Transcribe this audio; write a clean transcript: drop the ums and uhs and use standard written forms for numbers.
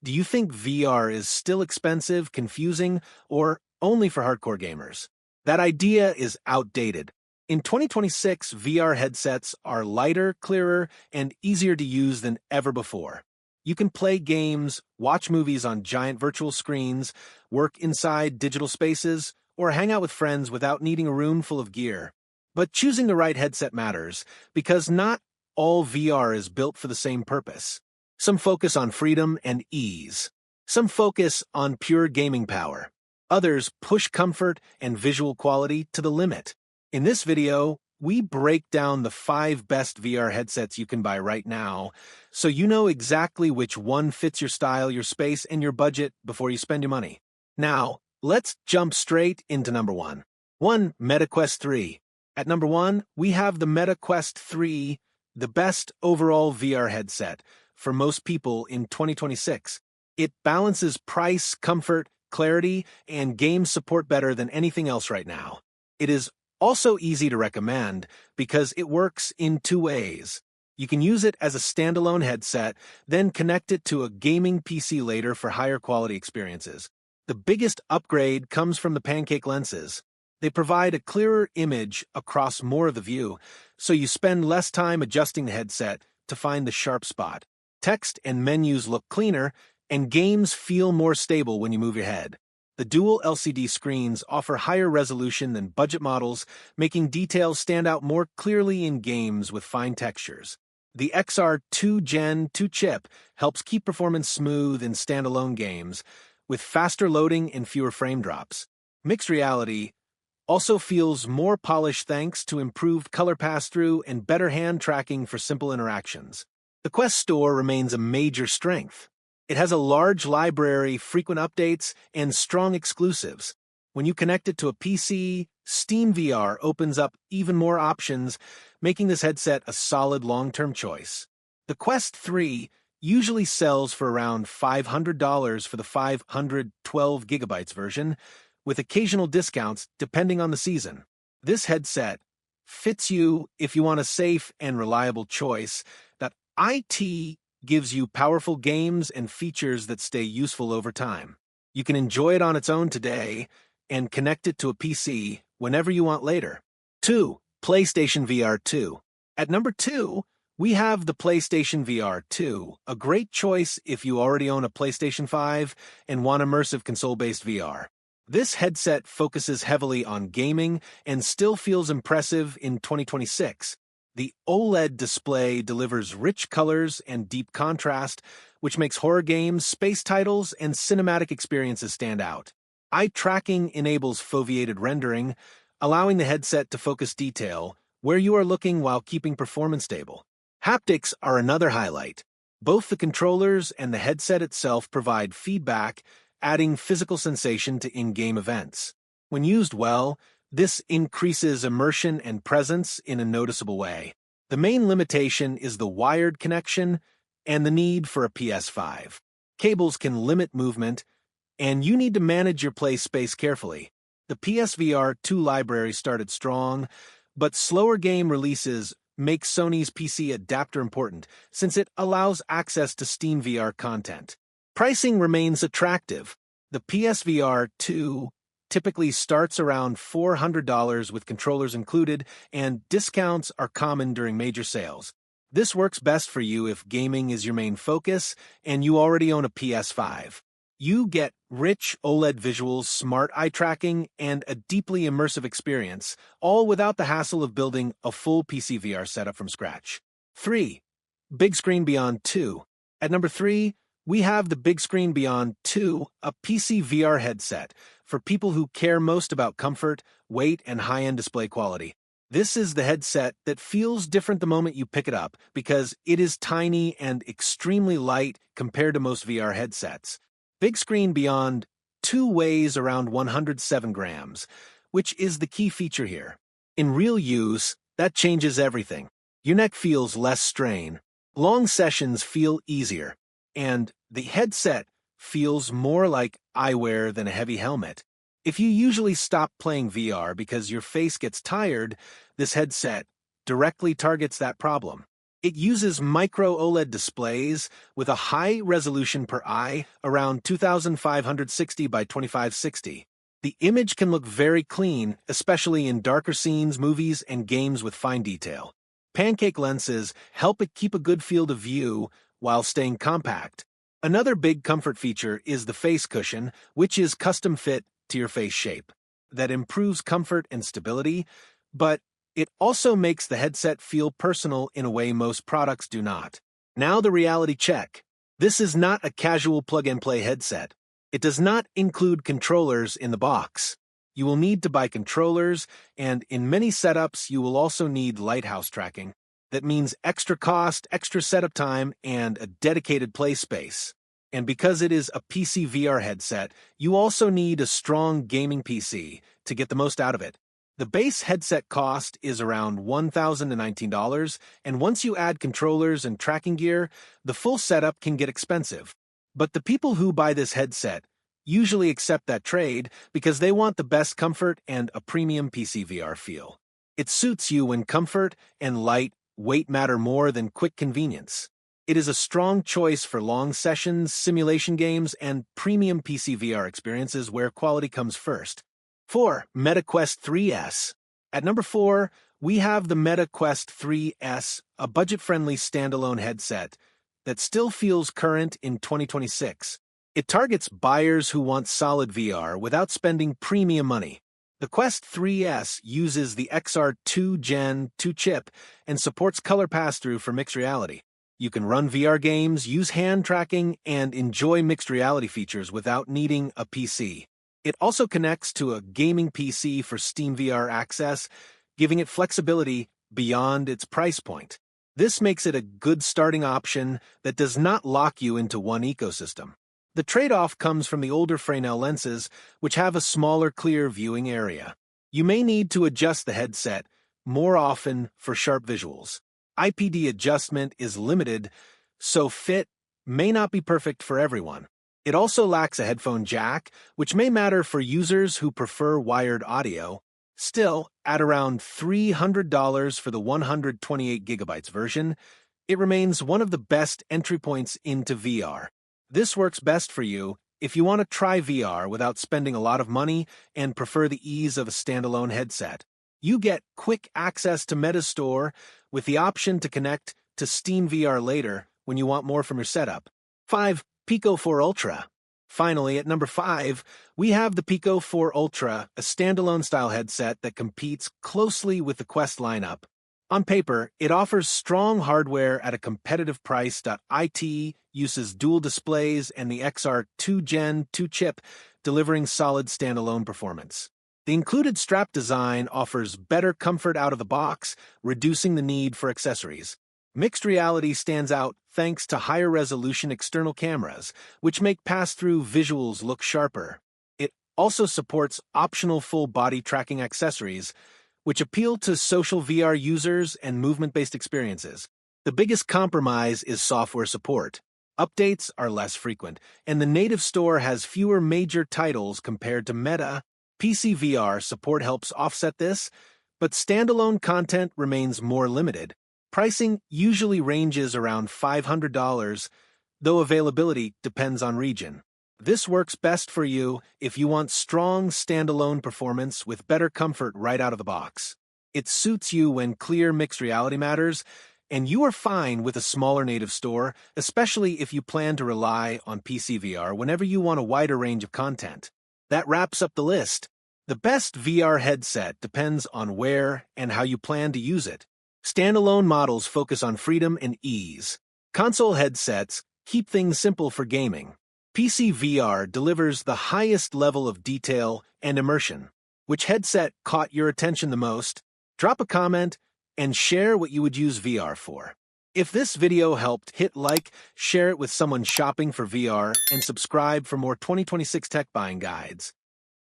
Do you think VR is still expensive, confusing, or only for hardcore gamers? That idea is outdated. In 2026, VR headsets are lighter, clearer, and easier to use than ever before. You can play games, watch movies on giant virtual screens, work inside digital spaces, or hang out with friends without needing a room full of gear. But choosing the right headset matters, because not all VR is built for the same purpose. Some focus on freedom and ease. Some focus on pure gaming power. Others push comfort and visual quality to the limit. In this video, we break down the 5 best VR headsets you can buy right now, so you know exactly which one fits your style, your space, and your budget before you spend your money. Now, let's jump straight into number 1. MetaQuest 3. At number 1, we have the MetaQuest 3, the best overall VR headset for most people in 2026. It balances price, comfort, clarity, and game support better than anything else right now. It is also easy to recommend because it works in 2 ways. You can use it as a standalone headset, then connect it to a gaming PC later for higher quality experiences. The biggest upgrade comes from the pancake lenses. They provide a clearer image across more of the view, so you spend less time adjusting the headset to find the sharp spot. Text and menus look cleaner, and games feel more stable when you move your head. The dual LCD screens offer higher resolution than budget models, making details stand out more clearly in games with fine textures. The XR2 Gen 2 chip helps keep performance smooth in standalone games, with faster loading and fewer frame drops. Mixed reality also feels more polished thanks to improved color pass-through and better hand tracking for simple interactions. The Quest Store remains a major strength. It has a large library, frequent updates, and strong exclusives. When you connect it to a PC, Steam VR opens up even more options, making this headset a solid long-term choice. The Quest 3 usually sells for around $500 for the 512GB version, with occasional discounts depending on the season. This headset fits you if you want a safe and reliable choice that IT gives you powerful games and features that stay useful over time. You can enjoy it on its own today and connect it to a PC whenever you want later. 2. PlayStation VR 2. At number 2, we have the PlayStation VR 2, a great choice if you already own a PlayStation 5 and want immersive console-based VR. This headset focuses heavily on gaming and still feels impressive in 2026. The OLED display delivers rich colors and deep contrast, which makes horror games, space titles, and cinematic experiences stand out. Eye tracking enables foveated rendering, allowing the headset to focus detail where you are looking while keeping performance stable. Haptics are another highlight. Both the controllers and the headset itself provide feedback, adding physical sensation to in-game events. When used well, this increases immersion and presence in a noticeable way. The main limitation is the wired connection and the need for a PS5. Cables can limit movement, and you need to manage your play space carefully. The PSVR 2 library started strong, but slower game releases make Sony's PC adapter important since it allows access to Steam VR content. Pricing remains attractive. The PSVR 2 typically starts around $400 with controllers included, and discounts are common during major sales. This works best for you if gaming is your main focus and you already own a PS5. You get rich OLED visuals, smart eye tracking, and a deeply immersive experience, all without the hassle of building a full PC VR setup from scratch. 3. Big Screen Beyond 2. At number 3, we have the Big Screen Beyond 2, a PC VR headset for people who care most about comfort, weight, and high-end display quality. This is the headset that feels different the moment you pick it up because it is tiny and extremely light compared to most VR headsets. Big Screen Beyond 2 weighs around 107 grams, which is the key feature here. In real use, that changes everything. Your neck feels less strain, long sessions feel easier, and the headset feels more like eyewear than a heavy helmet. If you usually stop playing VR because your face gets tired, this headset directly targets that problem. It uses micro OLED displays with a high resolution per eye, around 2560 by 2560. The image can look very clean, especially in darker scenes, movies, and games with fine detail. Pancake lenses help it keep a good field of view while staying compact. Another big comfort feature is the face cushion, which is custom fit to your face shape. That improves comfort and stability, but it also makes the headset feel personal in a way most products do not. Now the reality check. This is not a casual plug-and-play headset. It does not include controllers in the box. You will need to buy controllers, and in many setups you will also need lighthouse tracking. That means extra cost, extra setup time, and a dedicated play space. And because it is a PC VR headset, you also need a strong gaming PC to get the most out of it. The base headset cost is around $1,019, and once you add controllers and tracking gear, the full setup can get expensive. But the people who buy this headset usually accept that trade because they want the best comfort and a premium PC VR feel. It suits you when comfort and weight matter more than quick convenience. It is a strong choice for long sessions, simulation games, and premium PC VR experiences where quality comes first. 4. Meta Quest 3S. At number 4, we have the Meta Quest 3S, a budget-friendly standalone headset that still feels current in 2026. It targets buyers who want solid VR without spending premium money. The Quest 3S uses the XR2 Gen 2 chip and supports color pass-through for mixed reality. You can run VR games, use hand tracking, and enjoy mixed reality features without needing a PC. It also connects to a gaming PC for Steam VR access, giving it flexibility beyond its price point. This makes it a good starting option that does not lock you into one ecosystem. The trade-off comes from the older Fresnel lenses, which have a smaller clear viewing area. You may need to adjust the headset more often for sharp visuals. IPD adjustment is limited, so fit may not be perfect for everyone. It also lacks a headphone jack, which may matter for users who prefer wired audio. Still, at around $300 for the 128GB version, it remains one of the best entry points into VR. This works best for you if you want to try VR without spending a lot of money and prefer the ease of a standalone headset. You get quick access to Metastore with the option to connect to Steam VR later when you want more from your setup. 5. Pico 4 Ultra. Finally, at number 5, we have the Pico 4 Ultra, a standalone style headset that competes closely with the Quest lineup. On paper, it offers strong hardware at a competitive price. It uses dual displays and the XR2 Gen 2 chip, delivering solid standalone performance. The included strap design offers better comfort out of the box, reducing the need for accessories. Mixed reality stands out thanks to higher resolution external cameras, which make pass-through visuals look sharper. It also supports optional full-body tracking accessories, which appeal to social VR users and movement-based experiences. The biggest compromise is software support. Updates are less frequent, and the native store has fewer major titles compared to Meta. PC VR support helps offset this, but standalone content remains more limited. Pricing usually ranges around $500, though availability depends on region. This works best for you if you want strong standalone performance with better comfort right out of the box. It suits you when clear mixed reality matters, and you are fine with a smaller native store, especially if you plan to rely on PC VR whenever you want a wider range of content. That wraps up the list. The best VR headset depends on where and how you plan to use it. Standalone models focus on freedom and ease. Console headsets keep things simple for gaming. PC VR delivers the highest level of detail and immersion. Which headset caught your attention the most? Drop a comment and share what you would use VR for. If this video helped, hit like, share it with someone shopping for VR, and subscribe for more 2026 tech buying guides.